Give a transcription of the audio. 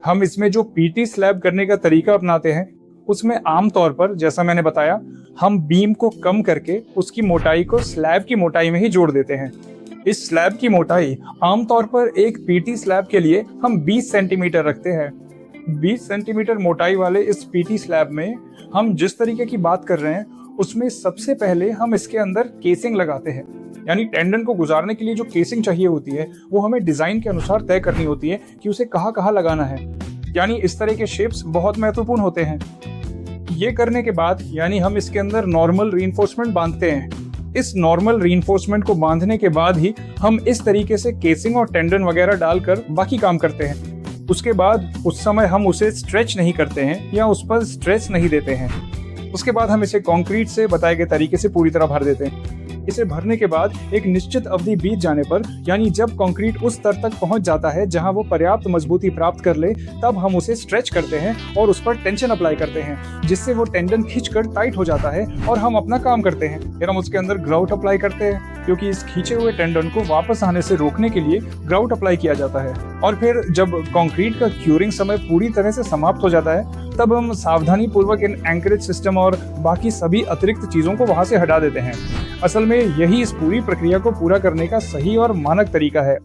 हम इसमें जो पीटी स्लैब करने का तरीका अपनाते हैं उसमें आमतौर पर, जैसा मैंने बताया, हम बीम को कम करके उसकी मोटाई को स्लैब की मोटाई में ही जोड़ देते हैं। इस स्लैब की मोटाई आमतौर पर एक पीटी स्लैब के लिए हम 20 सेंटीमीटर रखते हैं। 20 सेंटीमीटर मोटाई वाले इस पीटी स्लैब में हम जिस तरीके की बात कर रहे हैं उसमें सबसे पहले हम इसके अंदर केसिंग लगाते हैं। यानी टेंडन को गुजारने के लिए जो केसिंग चाहिए होती है वो हमें डिजाइन के अनुसार तय करनी होती है कि उसे कहाँ कहाँ लगाना है। यानी इस तरह के शेप्स बहुत महत्वपूर्ण होते हैं। ये करने के बाद यानी हम इसके अंदर नॉर्मल रीइंफोर्समेंट बांधते हैं। इस नॉर्मल रीइंफोर्समेंट को बांधने के बाद ही हम इस तरीके से केसिंग और टेंडन वगैरह डालकर बाकी काम करते हैं। उसके बाद उस समय हम उसे स्ट्रेच नहीं करते हैं या उस पर स्ट्रेस नहीं देते हैं। उसके बाद हम इसे कंक्रीट से बताए गए तरीके से पूरी तरह भर देते हैं। इसे भरने के बाद एक निश्चित अवधि बीत जाने पर, यानी जब कंक्रीट उस स्तर तक पहुंच जाता है जहां वो पर्याप्त मजबूती प्राप्त कर ले, तब हम उसे स्ट्रेच करते हैं और उस पर टेंशन अप्लाई करते हैं, जिससे वो टेंडन खींचकर टाइट हो जाता है और हम अपना काम करते हैं। फिर हम उसके अंदर ग्राउट अप्लाई करते हैं, क्योंकि इस खींचे हुए टेंडन को वापस आने से रोकने के लिए ग्राउट अप्लाई किया जाता है। और फिर जब कंक्रीट का क्यूरिंग समय पूरी तरह से समाप्त हो जाता है, तब हम सावधानी पूर्वक इन एंकरेज सिस्टम और बाकी सभी अतिरिक्त चीजों को वहां से हटा देते हैं। असल में यही इस पूरी प्रक्रिया को पूरा करने का सही और मानक तरीका है।